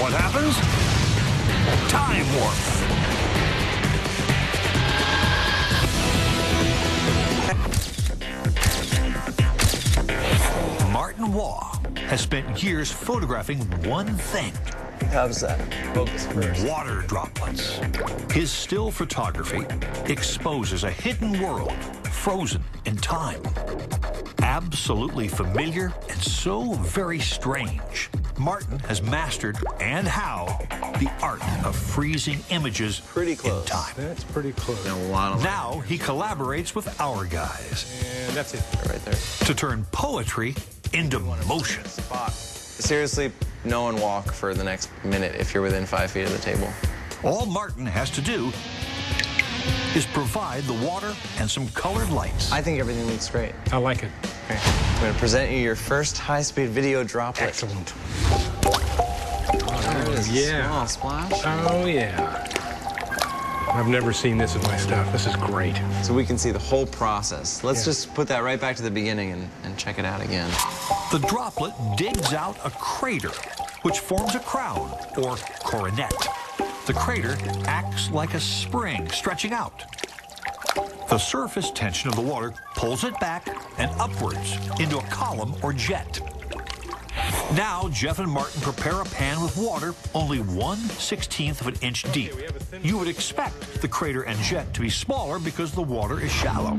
What happens? Time warp. Martin Waugh has spent years photographing one thing. How's that? Focus first. Water droplets. His still photography exposes a hidden world frozen in time. Absolutely familiar and so very strange. Martin has mastered, and how, the art of freezing images pretty close. In time. That's pretty close. A lot of now he collaborates with our guys. And that's it. right there. To turn poetry into motion. Spot. Seriously, no one walk for the next minute if you're within 5 feet of the table. All Martin has to do is provide the water and some colored lights. I think everything looks great. I like it. Okay. I'm going to present you your first high-speed video droplet. Excellent. There it is. Yeah. Small splash. Oh, yeah. I've never seen this in my stuff. This is great. So we can see the whole process. Let's just put that right back to the beginning and check it out again. The droplet digs out a crater, which forms a crown, or coronet. The crater acts like a spring stretching out. The surface tension of the water pulls it back and upwards into a column or jet. Now, Jeff and Martin prepare a pan with water only 1/16 of an inch deep. You would expect the crater and jet to be smaller because the water is shallow.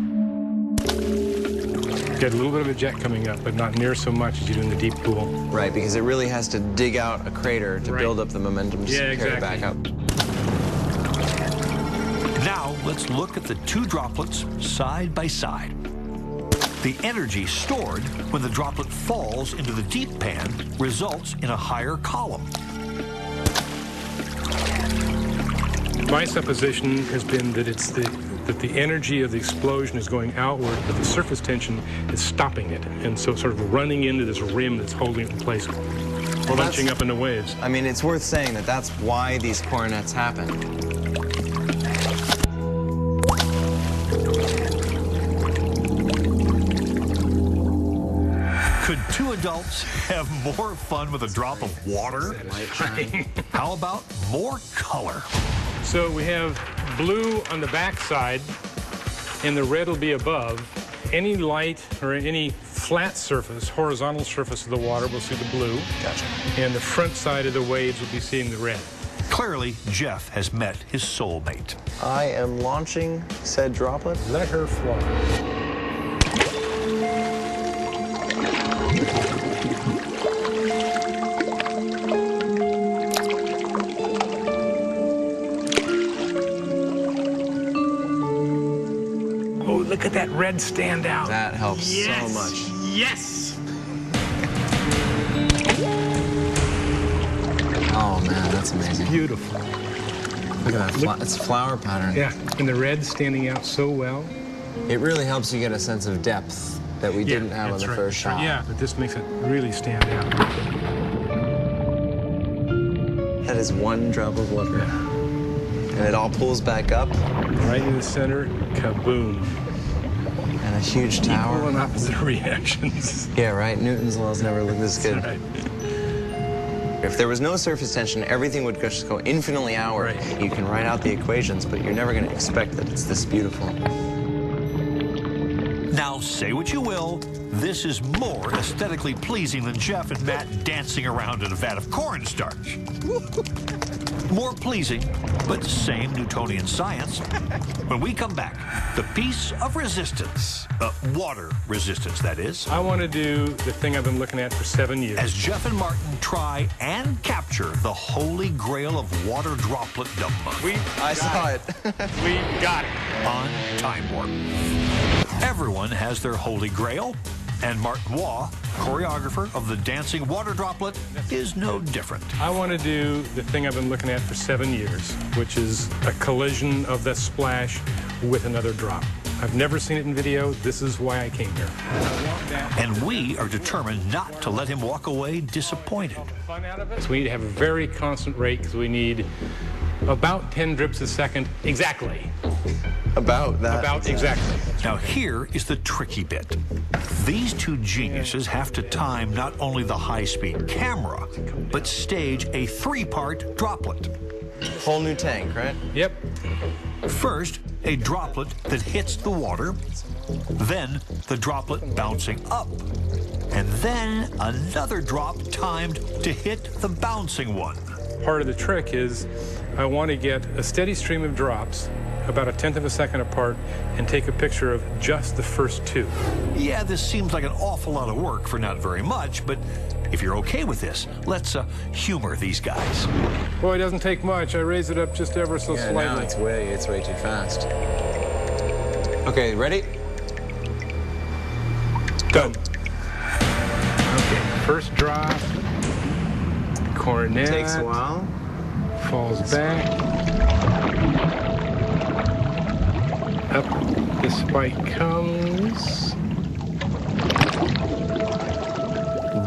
Get a little bit of a jet coming up, but not near so much as you do in the deep pool. Right, because it really has to dig out a crater to build up the momentum to carry it back up. Now, let's look at the two droplets side by side. The energy stored when the droplet falls into the deep pan results in a higher column. My supposition has been that it's that the energy of the explosion is going outward, but the surface tension is stopping it, and so sort of running into this rim that's holding it in place, bunching up in the waves. I mean, it's worth saying that that's why these coronets happen. Could two adults have more fun with a drop of water? How about more color? So we have blue on the back side, and the red will be above. Any light or any flat surface, horizontal surface of the water will see the blue. Gotcha. And the front side of the waves will be seeing the red. Clearly, Jeff has met his soulmate. I am launching said droplet. Let her fly. Look at that red stand out. That helps so much. Yes! Oh, man, that's amazing. Beautiful. Look at that. It's flower pattern. Yeah, and the red standing out so well. It really helps you get a sense of depth that we didn't have on the first shot. Yeah, but this makes it really stand out. That is one drop of water. Yeah. And it all pulls back up. Right in the center, kaboom. And a huge tower. Equal and opposite reactions. Yeah, right? Newton's laws never look this good. Right. If there was no surface tension, everything would just go infinitely outward. Right. You can write out the equations, but you're never going to expect that it's this beautiful. Now, say what you will, this is more aesthetically pleasing than Jeff and Matt dancing around in a vat of cornstarch. More pleasing, but same Newtonian science. When we come back, the piece of resistance, water resistance, that is. I want to do the thing I've been looking at for 7 years. As Jeff and Martin try and capture the holy grail of water droplet dumbbell. I saw it. We got it. On Time Warp. Everyone has their holy grail, and Martin Waugh, choreographer of the dancing water droplet, is no different. I want to do the thing I've been looking at for 7 years, which is a collision of the splash with another drop. I've never seen it in video. This is why I came here. And we are determined not to let him walk away disappointed. So we need to have a very constant rate because we need about 10 drips a second exactly. About that. Exactly. Now here is the tricky bit. These two geniuses have to time not only the high-speed camera, but stage a 3-part droplet. Whole new tank, right? Yep. First, a droplet that hits the water, then the droplet bouncing up, and then another drop timed to hit the bouncing one. Part of the trick is I want to get a steady stream of drops about 1/10 of a second apart and take a picture of just the first two. Yeah, this seems like an awful lot of work for not very much, but if you're okay with this, let's humor these guys. Boy, it doesn't take much. I raise it up just ever so Yeah, slightly. now it's way too fast. Okay, ready? Done. Okay, first drop. Coronet. Takes a while. Falls back. Up the spike comes.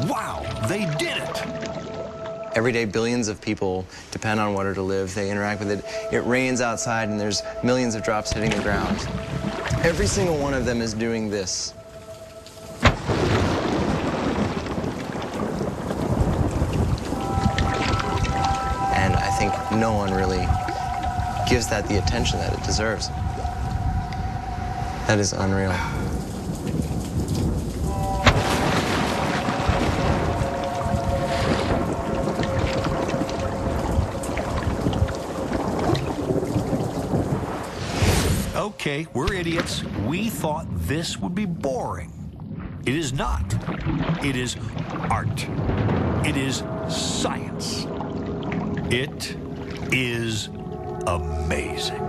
Wow, they did it! Every day, billions of people depend on water to live. They interact with it. It rains outside, and there's millions of drops hitting the ground. Every single one of them is doing this. And I think no one really gives that the attention that it deserves. That is unreal. Okay, we're idiots. We thought this would be boring. It is not. It is art. It is science. It is amazing.